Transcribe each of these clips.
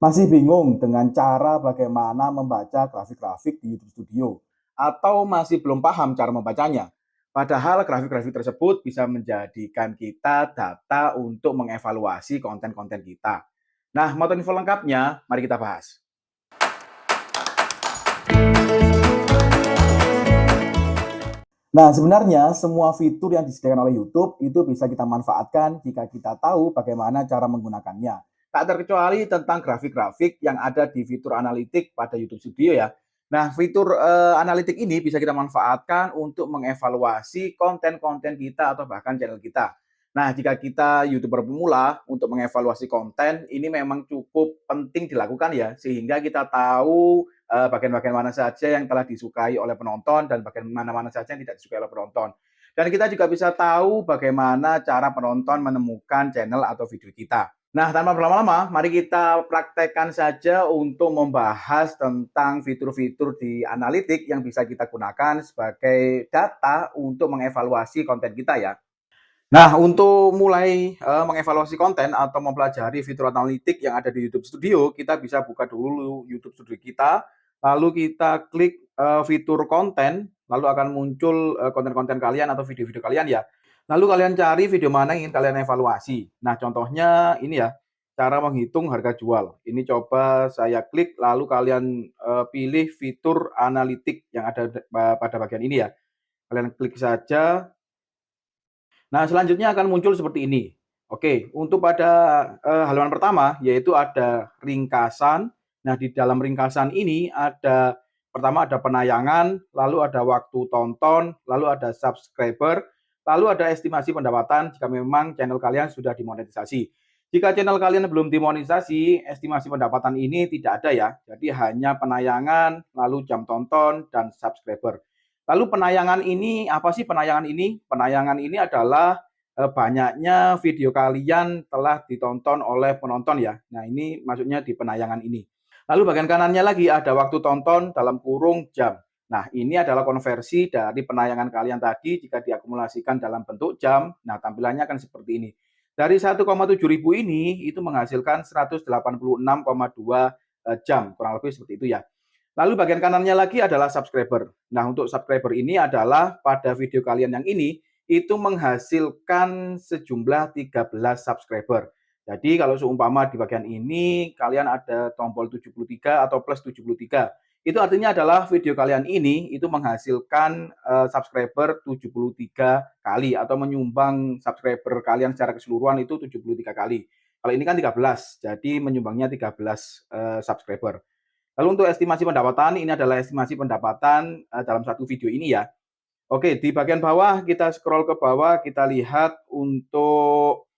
Masih bingung dengan cara bagaimana membaca grafik-grafik di YouTube Studio? Atau masih belum paham cara membacanya? Padahal grafik-grafik tersebut bisa menjadikan kita data untuk mengevaluasi konten-konten kita. Nah, mau info lengkapnya, mari kita bahas. Nah, sebenarnya semua fitur yang disediakan oleh YouTube itu bisa kita manfaatkan jika kita tahu bagaimana cara menggunakannya. Tak terkecuali tentang grafik-grafik yang ada di fitur analitik pada YouTube Studio ya. Nah, fitur analitik ini bisa kita manfaatkan untuk mengevaluasi konten-konten kita atau bahkan channel kita. Nah, jika kita YouTuber pemula untuk mengevaluasi konten, ini memang cukup penting dilakukan ya, sehingga kita tahu bagian-bagian mana saja yang telah disukai oleh penonton dan bagian mana-mana saja yang tidak disukai oleh penonton. Dan kita juga bisa tahu bagaimana cara penonton menemukan channel atau video kita. Nah, tanpa berlama-lama, mari kita praktekkan saja untuk membahas tentang fitur-fitur di analitik yang bisa kita gunakan sebagai data untuk mengevaluasi konten kita ya. Nah, untuk mulai mengevaluasi konten atau mempelajari fitur analitik yang ada di YouTube Studio, kita bisa buka dulu YouTube Studio kita, lalu kita klik fitur konten, lalu akan muncul konten-konten kalian atau video-video kalian ya. Lalu kalian cari video mana yang ingin kalian evaluasi. Nah, contohnya ini ya, cara menghitung harga jual. Ini coba saya klik, lalu kalian pilih fitur analitik yang ada pada bagian ini ya. Kalian klik saja. Nah, selanjutnya akan muncul seperti ini. Oke, untuk pada halaman pertama yaitu ada ringkasan. Nah, di dalam ringkasan ini ada pertama ada penayangan, lalu ada waktu tonton, lalu ada subscriber, lalu ada estimasi pendapatan jika memang channel kalian sudah dimonetisasi. Jika channel kalian belum dimonetisasi, estimasi pendapatan ini tidak ada ya. Jadi hanya penayangan, lalu jam tonton dan subscriber. Lalu penayangan ini, apa sih penayangan ini? Penayangan ini adalah banyaknya video kalian telah ditonton oleh penonton ya. Nah, ini maksudnya di penayangan ini. Lalu bagian kanannya lagi ada waktu tonton dalam kurung jam. Nah, ini adalah konversi dari penayangan kalian tadi jika diakumulasikan dalam bentuk jam. Nah, tampilannya akan seperti ini. Dari 1,7 ribu ini itu menghasilkan 186,2 jam, kurang lebih seperti itu ya. Lalu bagian kanannya lagi adalah subscriber. Nah, untuk subscriber ini adalah pada video kalian yang ini, itu menghasilkan sejumlah 13 subscriber. Jadi kalau seumpama di bagian ini, kalian ada tombol 73 atau plus 73. Itu artinya adalah video kalian ini, itu menghasilkan subscriber 73 kali. Atau menyumbang subscriber kalian secara keseluruhan itu 73 kali. Kalau ini kan 13, jadi menyumbangnya 13 subscriber. Lalu untuk estimasi pendapatan, ini adalah estimasi pendapatan dalam satu video ini ya. Oke, di bagian bawah kita scroll ke bawah, kita lihat untuk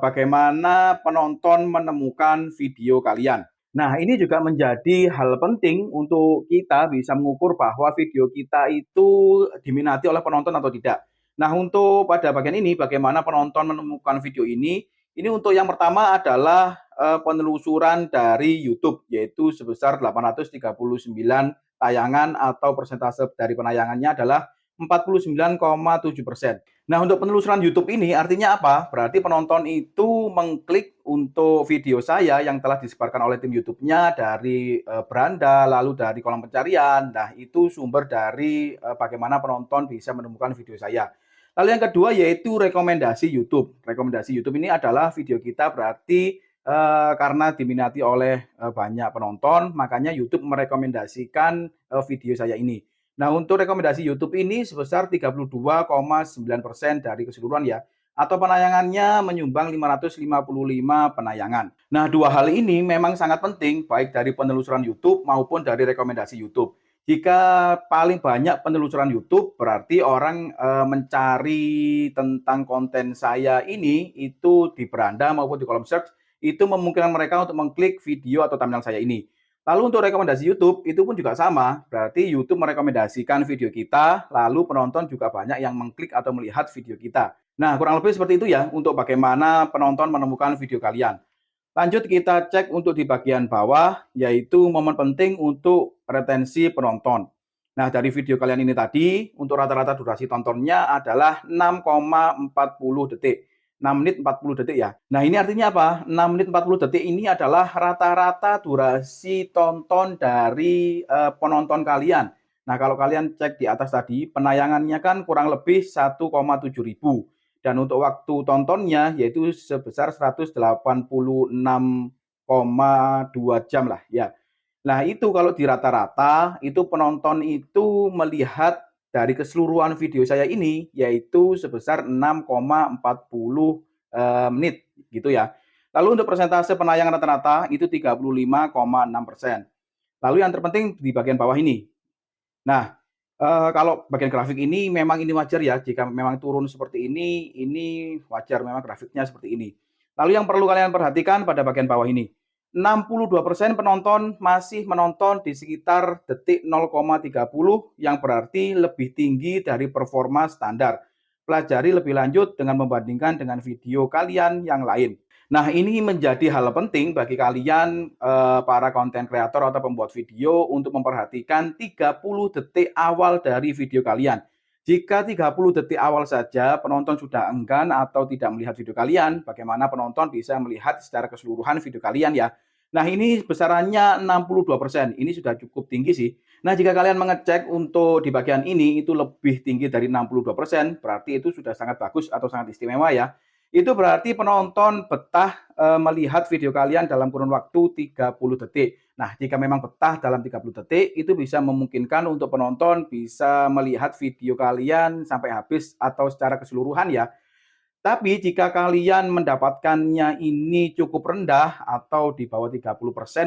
bagaimana penonton menemukan video kalian. Nah, ini juga menjadi hal penting untuk kita bisa mengukur bahwa video kita itu diminati oleh penonton atau tidak. Nah, untuk pada bagian ini, bagaimana penonton menemukan video ini? Ini untuk yang pertama adalah penelusuran dari YouTube, yaitu sebesar 839 tayangan atau persentase dari penayangannya adalah 49,7%. Nah, untuk penelusuran YouTube ini artinya apa? Berarti penonton itu mengklik untuk video saya yang telah disebarkan oleh tim YouTube-nya dari beranda, lalu dari kolom pencarian. Nah, itu sumber dari bagaimana penonton bisa menemukan video saya. Lalu yang kedua yaitu rekomendasi YouTube. Rekomendasi YouTube ini adalah video kita berarti karena diminati oleh banyak penonton, makanya YouTube merekomendasikan video saya ini. Nah, untuk rekomendasi YouTube ini sebesar 32,9% dari keseluruhan ya, atau penayangannya menyumbang 555 penayangan. Nah, dua hal ini memang sangat penting baik dari penelusuran YouTube maupun dari rekomendasi YouTube. Jika paling banyak penelusuran YouTube berarti orang mencari tentang konten saya ini itu di beranda maupun di kolom search itu memungkinkan mereka untuk mengklik video atau thumbnail saya ini. Lalu untuk rekomendasi YouTube itu pun juga sama, berarti YouTube merekomendasikan video kita, lalu penonton juga banyak yang mengklik atau melihat video kita. Nah, kurang lebih seperti itu ya untuk bagaimana penonton menemukan video kalian. Lanjut kita cek untuk di bagian bawah, yaitu momen penting untuk retensi penonton. Nah, dari video kalian ini tadi, untuk rata-rata durasi tontonnya adalah 6,40 detik. 6 menit 40 detik ya. Nah, ini artinya apa? 6 menit 40 detik ini adalah rata-rata durasi tonton dari penonton kalian. Nah, kalau kalian cek di atas tadi, penayangannya kan kurang lebih 1,7 ribu. Dan untuk waktu tontonnya yaitu sebesar 186,2 jam lah ya. Nah, itu kalau di rata-rata, itu penonton itu melihat dari keseluruhan video saya ini, yaitu sebesar 6,40 menit, gitu ya. Lalu untuk persentase penayangan rata-rata, itu 35,6%. Lalu yang terpenting di bagian bawah ini. Nah, kalau bagian grafik ini memang ini wajar ya, jika memang turun seperti ini wajar memang grafiknya seperti ini. Lalu yang perlu kalian perhatikan pada bagian bawah ini, 62% penonton masih menonton di sekitar detik 0,30 yang berarti lebih tinggi dari performa standar. Pelajari lebih lanjut dengan membandingkan dengan video kalian yang lain. Nah, ini menjadi hal penting bagi kalian para konten kreator atau pembuat video untuk memperhatikan 30 detik awal dari video kalian. Jika 30 detik awal saja penonton sudah enggan atau tidak melihat video kalian, bagaimana penonton bisa melihat secara keseluruhan video kalian ya? Nah, ini besarannya 62%. Ini sudah cukup tinggi sih. Nah, jika kalian mengecek untuk di bagian ini itu lebih tinggi dari 62%, berarti itu sudah sangat bagus atau sangat istimewa ya. Itu berarti penonton betah melihat video kalian dalam kurun waktu 30 detik. Nah, jika memang betah dalam 30 detik, itu bisa memungkinkan untuk penonton bisa melihat video kalian sampai habis atau secara keseluruhan ya. Tapi jika kalian mendapatkannya ini cukup rendah atau di bawah 30%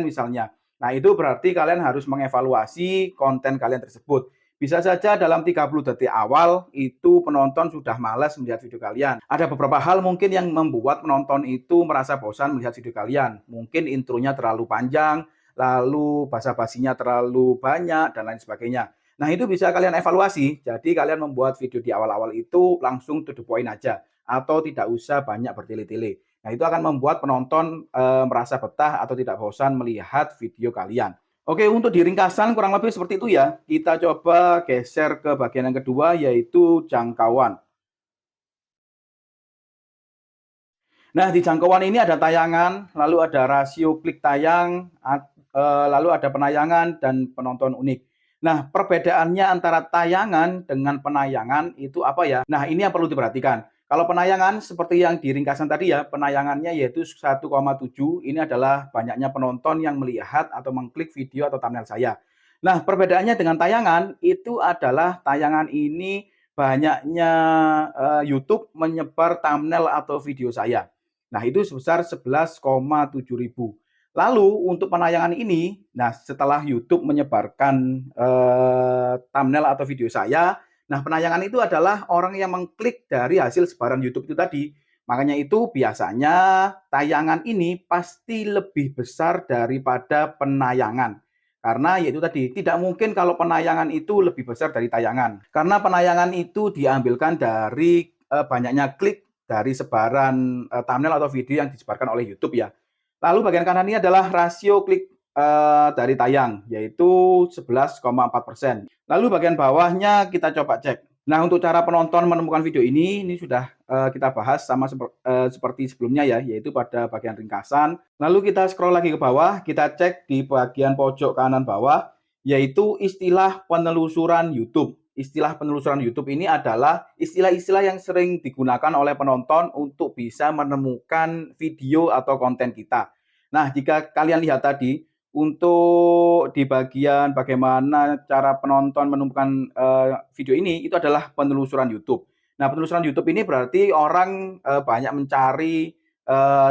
misalnya, nah itu berarti kalian harus mengevaluasi konten kalian tersebut. Bisa saja dalam 30 detik awal itu penonton sudah malas melihat video kalian. Ada beberapa hal mungkin yang membuat penonton itu merasa bosan melihat video kalian. Mungkin intronya terlalu panjang, lalu basa-basinya terlalu banyak, dan lain sebagainya. Nah, itu bisa kalian evaluasi. Jadi kalian membuat video di awal-awal itu langsung to the point aja atau tidak usah banyak bertele-tele. Nah, itu akan membuat penonton merasa betah atau tidak bosan melihat video kalian. Oke, untuk di ringkasan kurang lebih seperti itu ya. Kita coba geser ke bagian yang kedua, yaitu jangkauan. Nah, di jangkauan ini ada tayangan, lalu ada rasio klik tayang, lalu ada penayangan dan penonton unik. Nah, perbedaannya antara tayangan dengan penayangan itu apa ya? Nah, ini yang perlu diperhatikan. Kalau penayangan seperti yang di ringkasan tadi ya, penayangannya yaitu 1,7, ini adalah banyaknya penonton yang melihat atau mengklik video atau thumbnail saya. Nah, perbedaannya dengan tayangan itu adalah tayangan ini banyaknya YouTube menyebar thumbnail atau video saya. Nah, itu sebesar 11,7 ribu. Lalu untuk penayangan ini, nah setelah YouTube menyebarkan thumbnail atau video saya, nah penayangan itu adalah orang yang mengklik dari hasil sebaran YouTube itu tadi. Makanya itu biasanya tayangan ini pasti lebih besar daripada penayangan. Karena yaitu tadi, tidak mungkin kalau penayangan itu lebih besar dari tayangan. Karena penayangan itu diambilkan dari banyaknya klik dari sebaran thumbnail atau video yang disebarkan oleh YouTube ya. Lalu bagian kanan ini adalah rasio klik dari tayang, yaitu 11,4%. Lalu bagian bawahnya kita coba cek. Nah, untuk cara penonton menemukan video ini sudah kita bahas sama seperti sebelumnya ya, yaitu pada bagian ringkasan. Lalu kita scroll lagi ke bawah, kita cek di bagian pojok kanan bawah, yaitu istilah penelusuran YouTube. Istilah penelusuran YouTube ini adalah istilah-istilah yang sering digunakan oleh penonton untuk bisa menemukan video atau konten kita. Nah, jika kalian lihat tadi, untuk di bagian bagaimana cara penonton menemukan video ini, itu adalah penelusuran YouTube. Nah, penelusuran YouTube ini berarti orang banyak mencari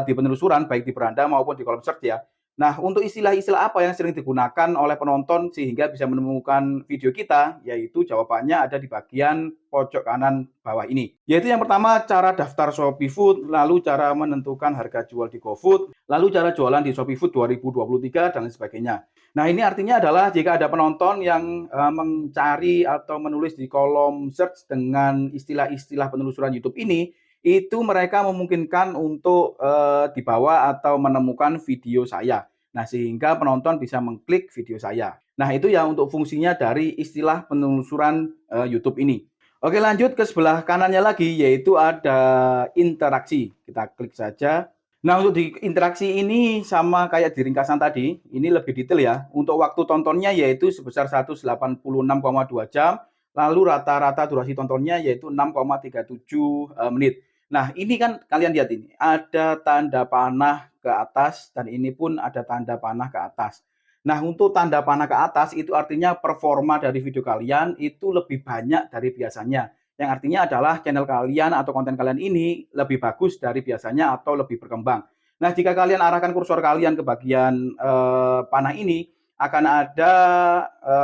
di penelusuran, baik di beranda maupun di kolom search ya. Nah, untuk istilah-istilah apa yang sering digunakan oleh penonton sehingga bisa menemukan video kita, yaitu jawabannya ada di bagian pojok kanan bawah ini. Yaitu yang pertama, cara daftar Shopee Food, lalu cara menentukan harga jual di GoFood, lalu cara jualan di Shopee Food 2023, dan lain sebagainya. Nah, ini artinya adalah jika ada penonton yang mencari atau menulis di kolom search dengan istilah-istilah penelusuran YouTube ini, itu mereka memungkinkan untuk dibawa atau menemukan video saya. Nah, sehingga penonton bisa mengklik video saya. Nah, itu ya untuk fungsinya dari istilah penelusuran YouTube ini. Oke, lanjut ke sebelah kanannya lagi, yaitu ada interaksi. Kita klik saja. Nah, untuk di interaksi ini sama kayak di ringkasan tadi, ini lebih detail ya. Untuk waktu tontonnya yaitu sebesar 186,2 jam, lalu rata-rata durasi tontonnya yaitu 6,37 menit. Nah, ini kan kalian lihat ini, ada tanda panah ke atas dan ini pun ada tanda panah ke atas. Nah, untuk tanda panah ke atas itu artinya performa dari video kalian itu lebih banyak dari biasanya. Yang artinya adalah channel kalian atau konten kalian ini lebih bagus dari biasanya atau lebih berkembang. Nah, jika kalian arahkan kursor kalian ke bagian panah ini, akan ada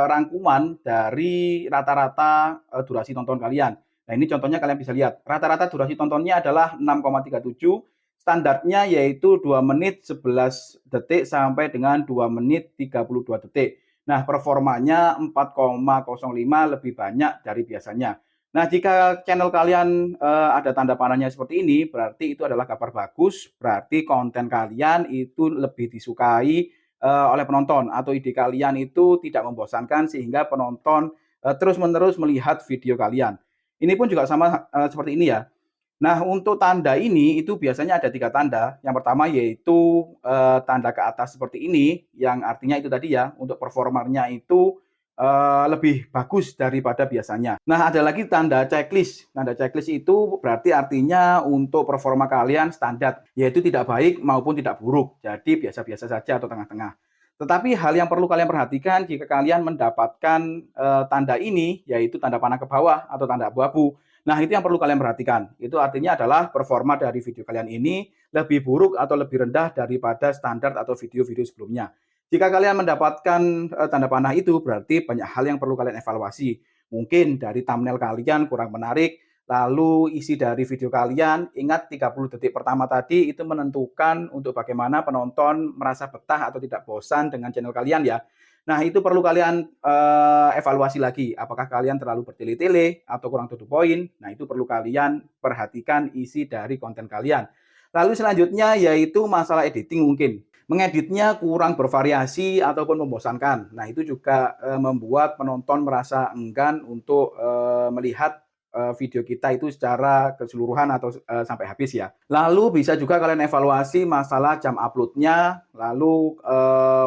rangkuman dari rata-rata durasi tonton kalian. Nah, ini contohnya kalian bisa lihat. Rata-rata durasi tontonnya adalah 6,37, standarnya yaitu 2 menit 11 detik sampai dengan 2 menit 32 detik. Nah, performanya 4,05 lebih banyak dari biasanya. Nah, jika channel kalian ada tanda panahnya seperti ini, berarti itu adalah kabar bagus, berarti konten kalian itu lebih disukai oleh penonton atau ide kalian itu tidak membosankan sehingga penonton terus-menerus melihat video kalian. Ini pun juga sama seperti ini ya. Nah, untuk tanda ini itu biasanya ada 3 tanda. Yang pertama yaitu tanda ke atas seperti ini, yang artinya itu tadi ya, untuk performanya itu lebih bagus daripada biasanya. Nah, ada lagi tanda checklist. Tanda checklist itu berarti artinya untuk performa kalian standar, yaitu tidak baik maupun tidak buruk. Jadi biasa-biasa saja atau tengah-tengah. Tetapi hal yang perlu kalian perhatikan jika kalian mendapatkan tanda ini, yaitu tanda panah ke bawah atau tanda abu-abu. Nah, itu yang perlu kalian perhatikan. Itu artinya adalah performa dari video kalian ini lebih buruk atau lebih rendah daripada standar atau video-video sebelumnya. Jika kalian mendapatkan tanda panah itu, berarti banyak hal yang perlu kalian evaluasi. Mungkin dari thumbnail kalian kurang menarik, lalu isi dari video kalian, ingat 30 detik pertama tadi itu menentukan untuk bagaimana penonton merasa betah atau tidak bosan dengan channel kalian ya. Nah, itu perlu kalian evaluasi lagi. Apakah kalian terlalu bertele-tele atau kurang to the point? Nah, itu perlu kalian perhatikan isi dari konten kalian. Lalu selanjutnya yaitu masalah editing mungkin. Mengeditnya kurang bervariasi ataupun membosankan. Nah, itu juga membuat penonton merasa enggan untuk melihat video kita itu secara keseluruhan atau sampai habis ya. Lalu bisa juga kalian evaluasi masalah jam uploadnya, lalu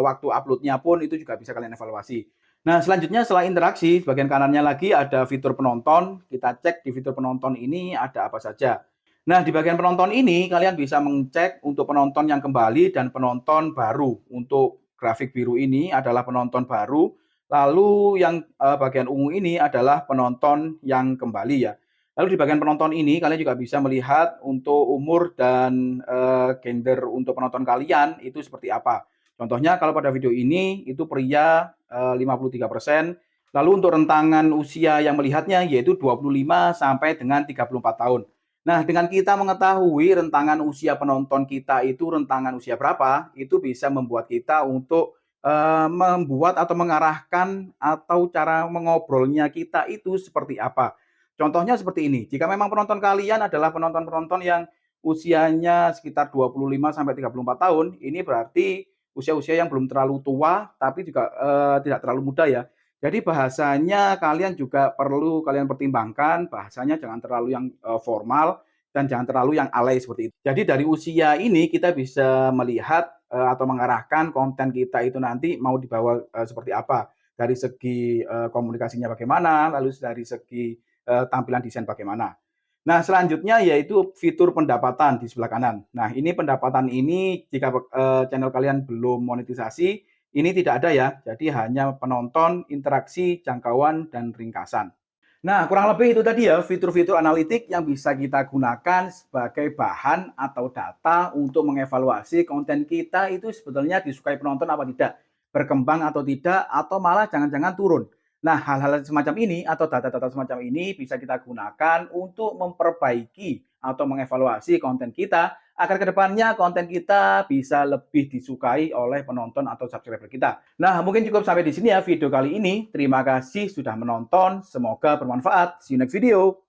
waktu uploadnya pun itu juga bisa kalian evaluasi. Nah, selanjutnya setelah interaksi, bagian kanannya lagi ada fitur penonton. Kita cek di fitur penonton ini ada apa saja. Nah, di bagian penonton ini kalian bisa mengecek untuk penonton yang kembali dan penonton baru. Untuk grafik biru ini adalah penonton baru. Lalu yang bagian ungu ini adalah penonton yang kembali ya. Lalu di bagian penonton ini kalian juga bisa melihat untuk umur dan gender untuk penonton kalian itu seperti apa. Contohnya kalau pada video ini itu pria 53%, lalu untuk rentangan usia yang melihatnya yaitu 25 sampai dengan 34 tahun. Nah, dengan kita mengetahui rentangan usia penonton kita itu rentangan usia berapa, itu bisa membuat kita untuk membuat atau mengarahkan atau cara mengobrolnya kita itu seperti apa. Contohnya seperti ini, jika memang penonton kalian adalah penonton-penonton yang usianya sekitar 25 sampai 34 tahun, ini berarti usia-usia yang belum terlalu tua, tapi juga tidak terlalu muda ya. Jadi bahasanya kalian juga perlu kalian pertimbangkan, bahasanya jangan terlalu yang formal dan jangan terlalu yang alay seperti itu. Jadi dari usia ini kita bisa melihat atau mengarahkan konten kita itu nanti mau dibawa seperti apa. Dari segi komunikasinya bagaimana, lalu dari segi tampilan desain bagaimana. Nah, selanjutnya yaitu fitur pendapatan di sebelah kanan. Nah, ini pendapatan ini jika channel kalian belum monetisasi, ini tidak ada ya. Jadi hanya penonton, interaksi, jangkauan, dan ringkasan. Nah, kurang lebih itu tadi ya fitur-fitur analitik yang bisa kita gunakan sebagai bahan atau data untuk mengevaluasi konten kita itu sebetulnya disukai penonton apa tidak, berkembang atau tidak, atau malah jangan-jangan turun. Nah, hal-hal semacam ini atau data-data semacam ini bisa kita gunakan untuk memperbaiki atau mengevaluasi konten kita agar kedepannya konten kita bisa lebih disukai oleh penonton atau subscriber kita. Nah, mungkin cukup sampai di sini ya video kali ini. Terima kasih sudah menonton. Semoga bermanfaat. See you next video.